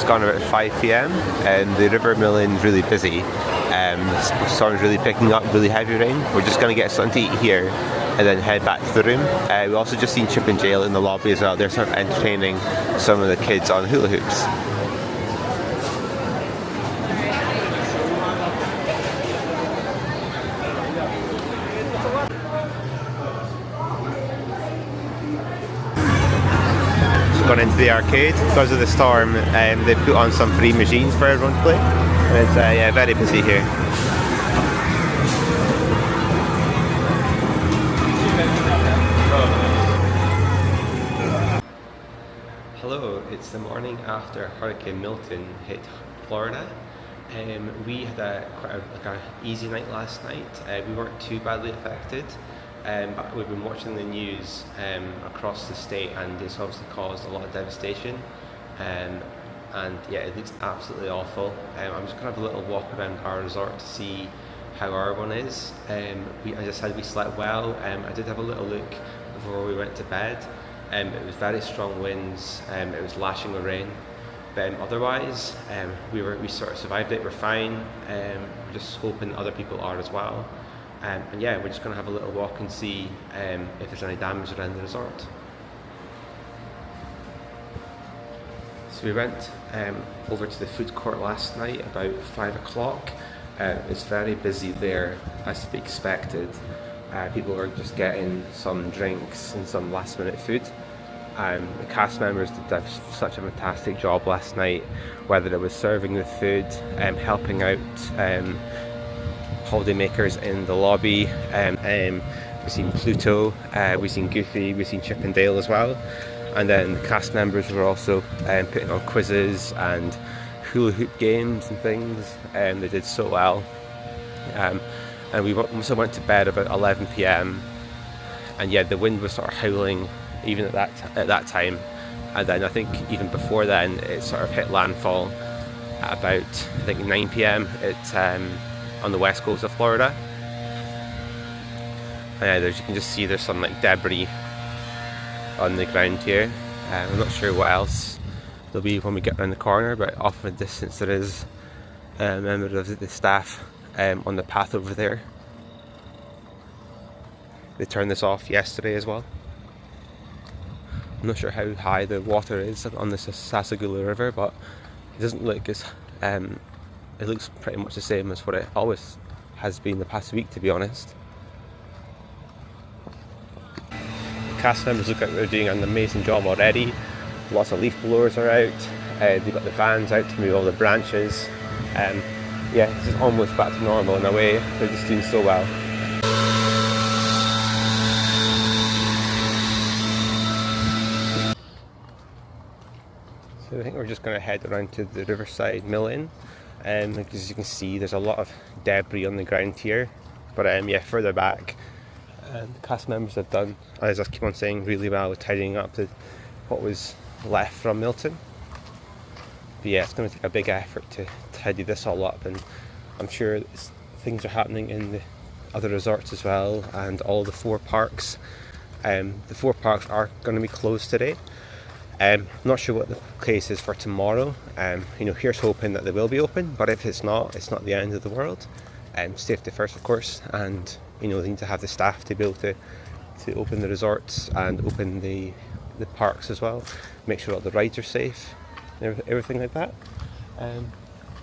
gone about 5 p.m. and the river Milton's really busy. The storm's really picking up, really heavy rain. We're just going to get something to eat here and then head back to the room. We also just seen Chip and Dale in the lobby as well. They're sort of entertaining some of the kids on hula hoops. Gone into the arcade because of the storm. They put on some free machines for everyone to play, and it's yeah, very busy here. Hello, it's the morning after Hurricane Milton hit Florida. We had quite an easy night last night. We weren't too badly affected. But we've been watching the news across the state, and it's obviously caused a lot of devastation. And yeah, it looks absolutely awful. I'm just going to have a little walk around our resort to see how our one is. As I said, we slept well. I did have a little look before we went to bed. It was very strong winds. It was lashing with rain. But otherwise, we sort of survived it. We're fine. We're just hoping other people are as well. And yeah, we're just going to have a little walk and see if there's any damage around the resort. So we went over to the food court last night about 5 o'clock. It's very busy there, as to be expected. People were just getting some drinks and some last minute food. The cast members did such a fantastic job last night, whether it was serving the food, helping out holidaymakers in the lobby. We've seen Pluto, we've seen Goofy, we've seen Chip and Dale as well. And then the cast members were also putting on quizzes and hula hoop games and things. They did so well. And we also went to bed about 11 p.m. and yeah, the wind was sort of howling even at that time. And then I think even before then it sort of hit landfall at about, I think, 9 p.m. On the west coast of Florida. And you can just see there's some like debris on the ground here. I'm not sure what else there'll be when we get around the corner, but off in the distance there is a member of the staff on the path over there. They turned this off yesterday as well. I'm not sure how high the water is on the Sassagoula River, but it doesn't look as it looks pretty much the same as what it always has been the past week, to be honest. The cast members look like they're doing an amazing job already. Lots of leaf blowers are out. They've got the vans out to move all the branches. Yeah, this is almost back to normal in a way. They're just doing so well. So I think we're just going to head around to the Riverside Milton. As you can see, there's a lot of debris on the ground here, but yeah, further back, the cast members have done, as I keep on saying, really well with tidying up what was left from Milton. But yeah, it's going to take a big effort to tidy this all up, and I'm sure things are happening in the other resorts as well, and all the 4 parks. The 4 parks are going to be closed today. Not sure what the case is for tomorrow. Here's hoping that they will be open, but if it's not the end of the world. Safety first, of course, and they need to have the staff to be able to open the resorts and open the parks as well. Make sure all the rides are safe, and everything like that.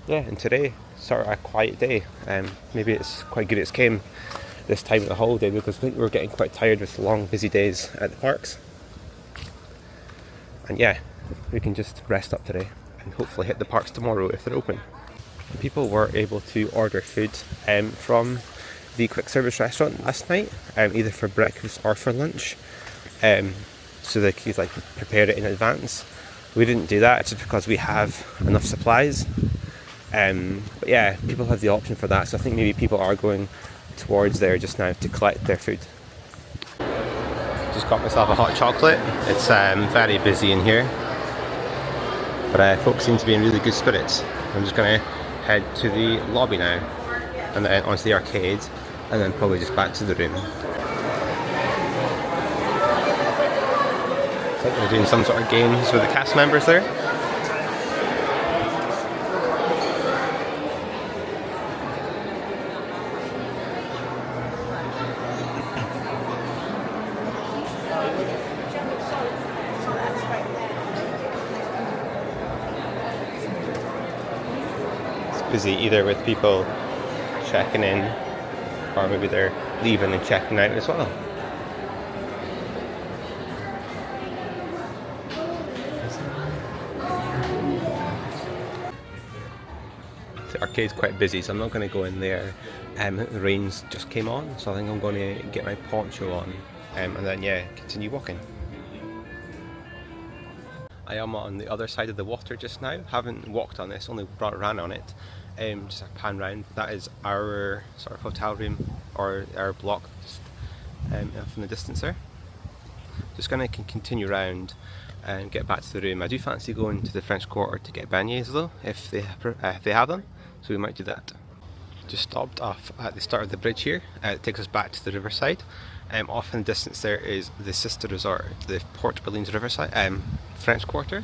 Yeah, and today sort of a quiet day. Maybe it's quite good it's came this time of the holiday, because I think we're getting quite tired with long, busy days at the parks. And yeah, we can just rest up today and hopefully hit the parks tomorrow if they're open. People were able to order food from the quick service restaurant last night, either for breakfast or for lunch, so they could prepare it in advance. We didn't do that just because we have enough supplies, but yeah, people have the option for that, so I think maybe people are going towards there just now to collect their food. Just got myself a hot chocolate. It's very busy in here, but folks seem to be in really good spirits. I'm just going to head to the lobby now, and then onto the arcade, and then probably just back to the room. I think they're doing some sort of games with the cast members there. busy, either with people checking in or maybe they're leaving and checking out as well. The arcade's quite busy, so I'm not going to go in there. The rains just came on, so I think I'm going to get my poncho on and then continue walking. I am on the other side of the water just now. Haven't walked on this, only ran on it. Just a pan round. That is our sort of hotel room or our block from the distance there. Just going to continue around and get back to the room. I do fancy going to the French Quarter to get beignets though, if they have them, so we might do that. Just stopped off at the start of the bridge here. It takes us back to the riverside. Off in the distance there is the sister resort, the Port Orleans Riverside French Quarter.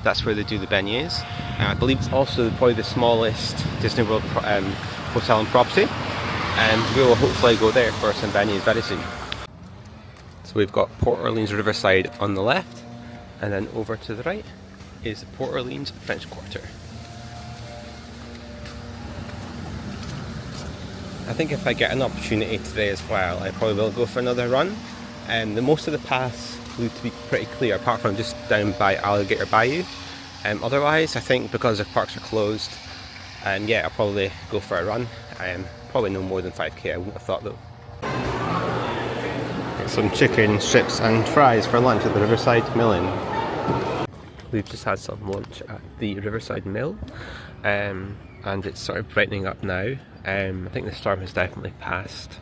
That's where they do the beignets. I believe it's also probably the smallest Disney World hotel and property. And we will hopefully go there for some beignets very soon. So we've got Port Orleans Riverside on the left, and then over to the right is the Port Orleans French Quarter. I think if I get an opportunity today as well, I probably will go for another run. Most of the paths look to be pretty clear, apart from just down by Alligator Bayou. Otherwise, I think because the parks are closed, I'll probably go for a run. Probably no more than 5k, I wouldn't have thought though. Get some chicken, strips and fries for lunch at the Riverside Mill Inn. We've just had some lunch at the Riverside Mill, and it's sort of brightening up now. I think the storm has definitely passed.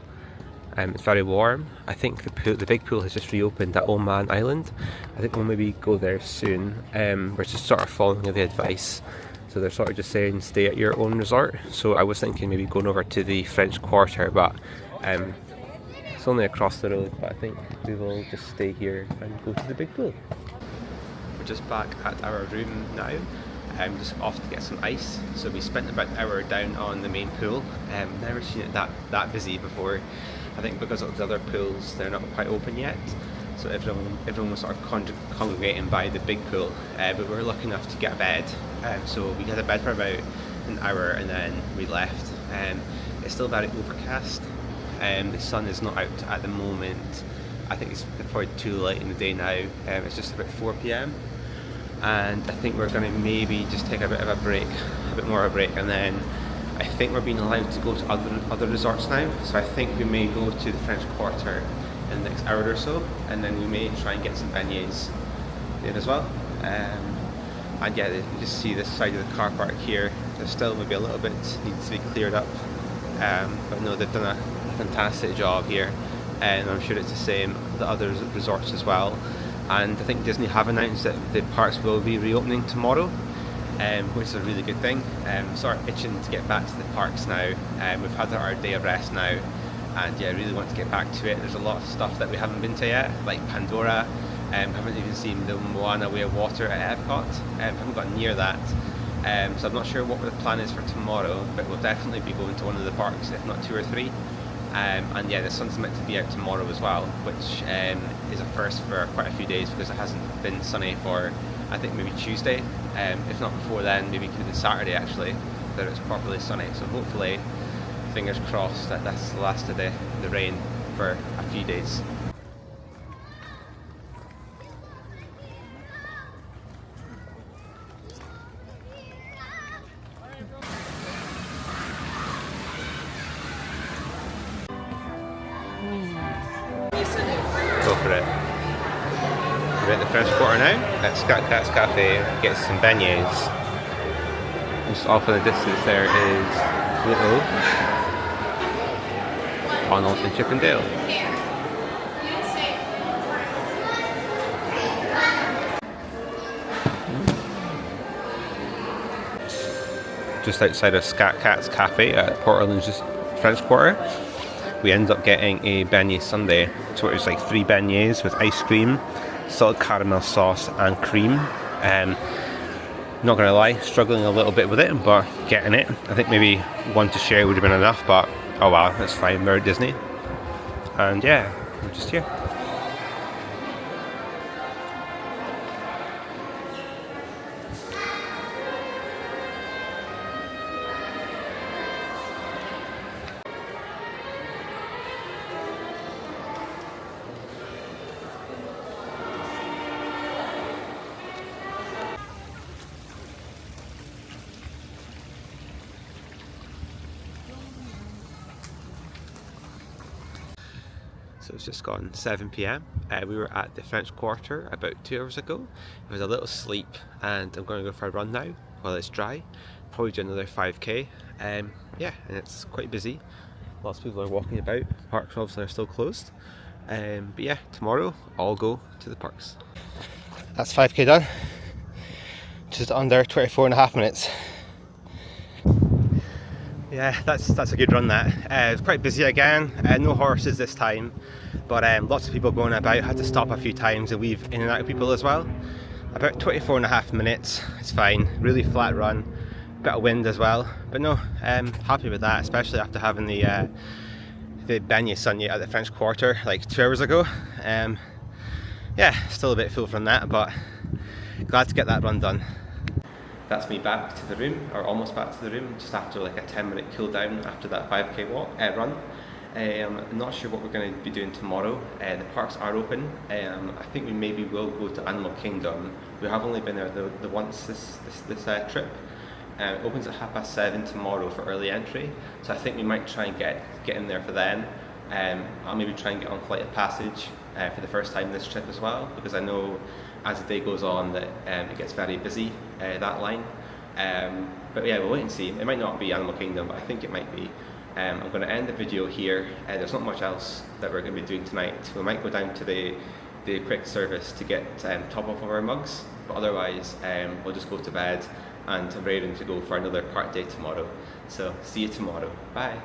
It's very warm. I think the big pool has just reopened at Old Man Island. I think we'll maybe go there soon. We're just sort of following the advice. So they're sort of just saying stay at your own resort. So I was thinking maybe going over to the French Quarter, but it's only across the road. But I think we will just stay here and go to the big pool. We're just back at our room now. Just off to get some ice. So we spent about an hour down on the main pool. Never seen it that busy before. I think because of the other pools, they're not quite open yet. So everyone was sort of congregating by the big pool. But we were lucky enough to get a bed. So we got a bed for about an hour and then we left. It's still very overcast. The sun is not out at the moment. I think it's probably too late in the day now. It's just about 4 p.m. And I think we're going to maybe just take a bit of a break, a bit more of a break, and then I think we're being allowed to go to other resorts now. So I think we may go to the French Quarter in the next hour or so, and then we may try and get some beignets there as well. And you just see this side of the car park here. There's still maybe a little bit needs to be cleared up, but no, they've done a fantastic job here, and I'm sure it's the same at the other resorts as well. And I think Disney have announced that the parks will be reopening tomorrow, which is a really good thing. Sort of itching to get back to the parks now. We've had our day of rest now, and I really want to get back to it. There's a lot of stuff that we haven't been to yet, like Pandora. Haven't even seen the Moana Way of Water at Epcot. Haven't got near that. So I'm not sure what the plan is for tomorrow, but we'll definitely be going to one of the parks, if not 2 or 3. And the sun's meant to be out tomorrow as well, which is a first for quite a few days because it hasn't been sunny for, I think, maybe Tuesday. If not before then, maybe even Saturday actually, that it's properly sunny. So hopefully, fingers crossed, that that's the last of the rain for a few days. Go for it. We're at the French Quarter now, at Scat Cat's Cafe, get some beignets. Just off in the distance there is little Donald and Chip and Dale. Just outside of Scat Cat's Cafe at Port Orleans French Quarter, we end up getting a beignet sundae. So it's like 3 beignets with ice cream, salted caramel sauce and cream. Not gonna lie, struggling a little bit with it, but getting it. I think maybe one to share would have been enough, but oh well, that's fine, we're at Disney. And yeah, we're just here. So it's just gone 7 p.m. We were at the French Quarter about 2 hours ago. It was a little sleep and I'm going to go for a run now while it's dry. Probably do another 5k. Yeah, and it's quite busy. Lots of people are walking about. Parks obviously are still closed. But yeah, tomorrow I'll go to the parks. That's 5k done. Just under 24.5 minutes. Yeah, that's a good run that. It's quite busy again, no horses this time, but lots of people going about. Had to stop a few times and weave in and out of people as well. About 24.5 minutes, it's fine, really flat run, bit of wind as well, but no, happy with that, especially after having the Beignets Sunday at the French Quarter like 2 hours ago. Yeah, still a bit full from that, but glad to get that run done. That's me back to the room, or almost back to the room, just after like a 10-minute cool down after that 5k walk, run. I'm not sure what we're going to be doing tomorrow. The parks are open. I think we maybe will go to Animal Kingdom. We have only been there the once this trip. It opens at 7:30 tomorrow for early entry, so I think we might try and get in there for then. I'll maybe try and get on Flight of Passage for the first time this trip as well, because I know as the day goes on that it gets very busy, that line. But yeah, we'll wait and see. It might not be Animal Kingdom, but I think it might be. I'm going to end the video here. There's not much else that we're going to be doing tonight. We might go down to the quick service to get top off of our mugs, but otherwise we'll just go to bed and I'm ready to go for another park day tomorrow. So see you tomorrow. Bye.